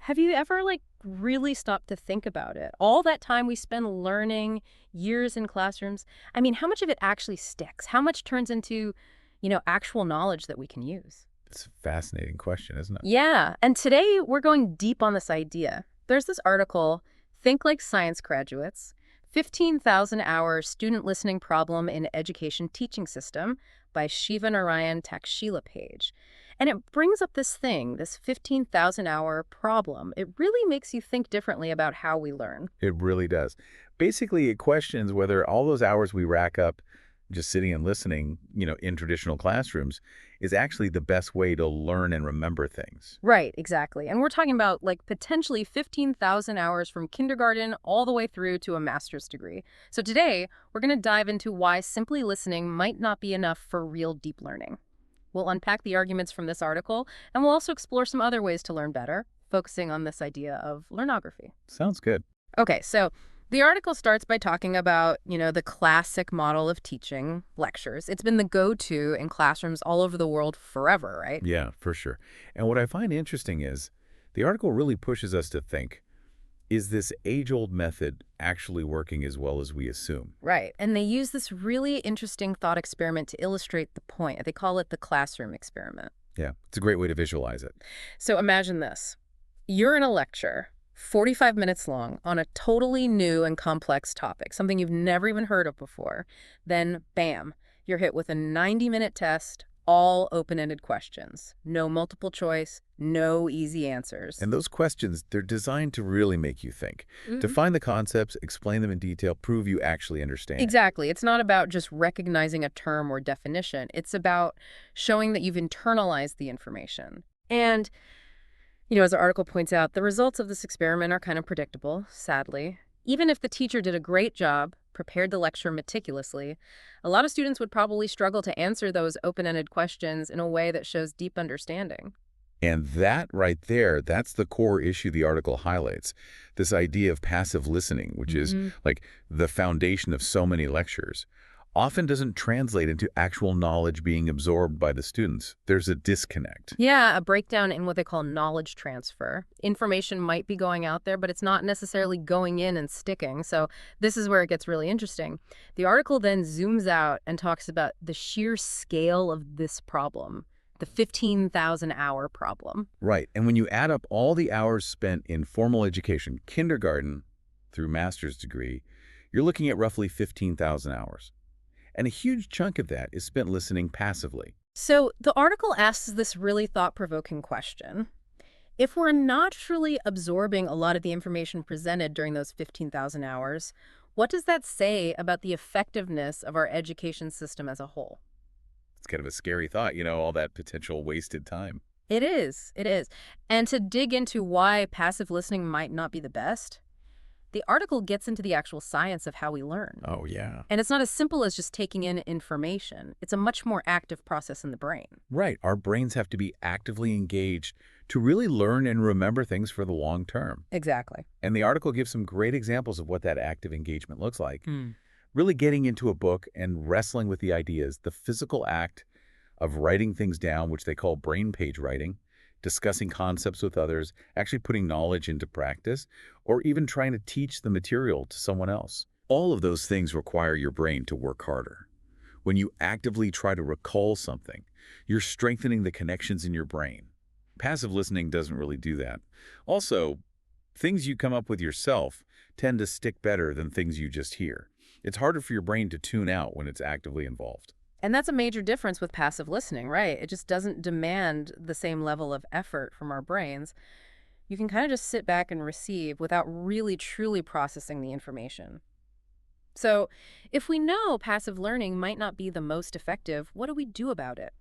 Have you ever, really stopped to think about it? All that time we spend learning, years in classrooms, I mean, how much of it actually sticks? How much turns into, actual knowledge that we can use? It's a fascinating question, isn't it? Yeah, and today we're going deep on this idea. There's this article, Think Like Science Graduates, 15,000-hour student listening problem in education teaching system by Shiva Narayan Takshila Page. And it brings up this thing, this 15,000-hour problem. It really makes you think differently about how we learn. It really does. Basically, it questions whether all those hours we rack up just sitting and listening, in traditional classrooms is actually the best way to learn and remember things. Right, exactly. And we're talking about potentially 15,000 hours from kindergarten all the way through to a master's degree. So today, we're going to dive into why simply listening might not be enough for real deep learning. We'll unpack the arguments from this article, and we'll also explore some other ways to learn better, focusing on this idea of learnography. Sounds good. Okay, so the article starts by talking about, the classic model of teaching, lectures. It's been the go-to in classrooms all over the world forever, right? Yeah, for sure. And what I find interesting is the article really pushes us to think, is this age-old method actually working as well as we assume? Right. And they use this really interesting thought experiment to illustrate the point. They call it the classroom experiment. Yeah, it's a great way to visualize it. So imagine this. You're in a lecture, 45 minutes long, on a totally new and complex topic, something you've never even heard of before. Then, bam, you're hit with a 90-minute test, all open-ended questions. No multiple choice, no easy answers. And those questions, they're designed to really make you think. Define the concepts, explain them in detail, prove you actually understand. Exactly. It's not about just recognizing a term or definition. It's about showing that you've internalized the information. And, as the article points out, the results of this experiment are kind of predictable, sadly. Even if the teacher did a great job, prepared the lecture meticulously, a lot of students would probably struggle to answer those open-ended questions in a way that shows deep understanding. And that right there, that's the core issue the article highlights. This idea of passive listening, which is like the foundation of so many lectures, often doesn't translate into actual knowledge being absorbed by the students. There's a disconnect. Yeah, a breakdown in what they call knowledge transfer. Information might be going out there, but it's not necessarily going in and sticking. So this is where it gets really interesting. The article then zooms out and talks about the sheer scale of this problem, the 15,000-hour problem. Right. And when you add up all the hours spent in formal education, kindergarten through master's degree, you're looking at roughly 15,000 hours. And a huge chunk of that is spent listening passively. So the article asks this really thought-provoking question. If we're not truly absorbing a lot of the information presented during those 15,000 hours, what does that say about the effectiveness of our education system as a whole? It's kind of a scary thought, all that potential wasted time. It is. It is. And to dig into why passive listening might not be the best, the article gets into the actual science of how we learn. Oh, yeah. And it's not as simple as just taking in information. It's a much more active process in the brain. Right. Our brains have to be actively engaged to really learn and remember things for the long term. Exactly. And the article gives some great examples of what that active engagement looks like. Really getting into a book and wrestling with the ideas, the physical act of writing things down, which they call brain page writing, discussing concepts with others, actually putting knowledge into practice, or even trying to teach the material to someone else. All of those things require your brain to work harder. When you actively try to recall something, you're strengthening the connections in your brain. Passive listening doesn't really do that. Also, things you come up with yourself tend to stick better than things you just hear. It's harder for your brain to tune out when it's actively involved. And that's a major difference with passive listening, right? It just doesn't demand the same level of effort from our brains. You can kind of just sit back and receive without really truly processing the information. So if we know passive learning might not be the most effective, what do we do about it?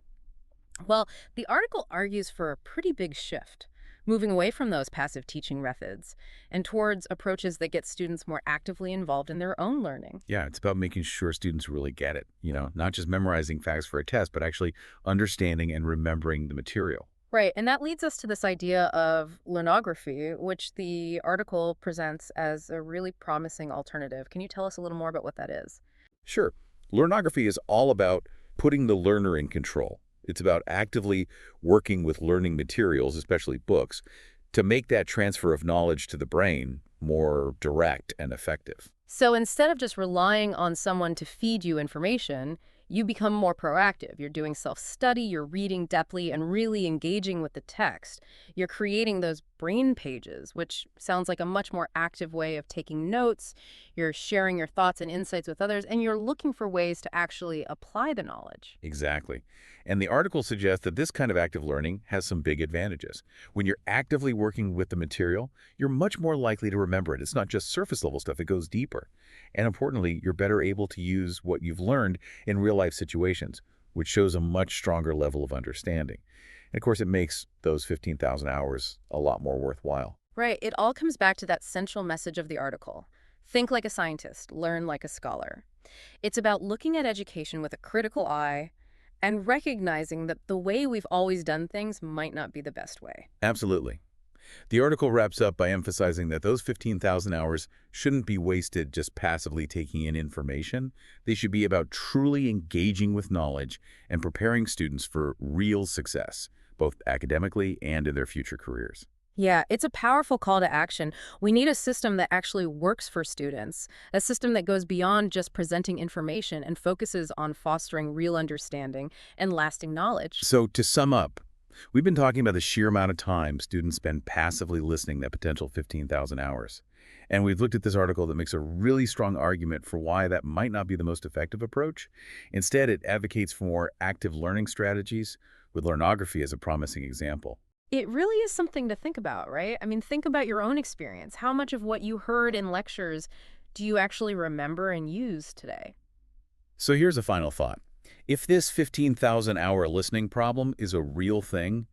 Well, the article argues for a pretty big shift, moving away from those passive teaching methods and towards approaches that get students more actively involved in their own learning. Yeah, it's about making sure students really get it, not just memorizing facts for a test, but actually understanding and remembering the material. Right, and that leads us to this idea of learnography, which the article presents as a really promising alternative. Can you tell us a little more about what that is? Sure. Learnography is all about putting the learner in control. It's about actively working with learning materials, especially books, to make that transfer of knowledge to the brain more direct and effective. So instead of just relying on someone to feed you information, you become more proactive. You're doing self-study, you're reading depthly and really engaging with the text. You're creating those brain pages, which sounds like a much more active way of taking notes. You're sharing your thoughts and insights with others, and you're looking for ways to actually apply the knowledge. Exactly. And the article suggests that this kind of active learning has some big advantages. When you're actively working with the material, you're much more likely to remember it. It's not just surface level stuff, it goes deeper. And importantly, you're better able to use what you've learned in real life situations, which shows a much stronger level of understanding. And of course, it makes those 15,000 hours a lot more worthwhile. Right. It all comes back to that central message of the article. Think like a scientist, learn like a scholar. It's about looking at education with a critical eye and recognizing that the way we've always done things might not be the best way. Absolutely. The article wraps up by emphasizing that those 15,000 hours shouldn't be wasted just passively taking in information. They should be about truly engaging with knowledge and preparing students for real success, both academically and in their future careers. Yeah, it's a powerful call to action. We need a system that actually works for students, a system that goes beyond just presenting information and focuses on fostering real understanding and lasting knowledge. So to sum up, we've been talking about the sheer amount of time students spend passively listening, that potential 15,000 hours. And we've looked at this article that makes a really strong argument for why that might not be the most effective approach. Instead, it advocates for more active learning strategies, with learnography as a promising example. It really is something to think about, right? I mean, think about your own experience. How much of what you heard in lectures do you actually remember and use today? So here's a final thought. If this 15,000-hour listening problem is a real thing,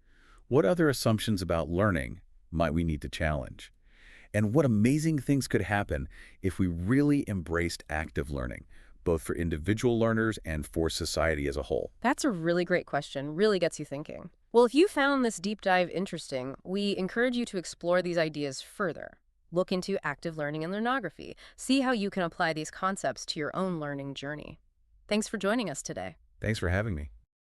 what other assumptions about learning might we need to challenge? And what amazing things could happen if we really embraced active learning, both for individual learners and for society as a whole? That's a really great question, really gets you thinking. Well, if you found this deep dive interesting, we encourage you to explore these ideas further. Look into active learning and learnography. See how you can apply these concepts to your own learning journey. Thanks for joining us today. Thanks for having me.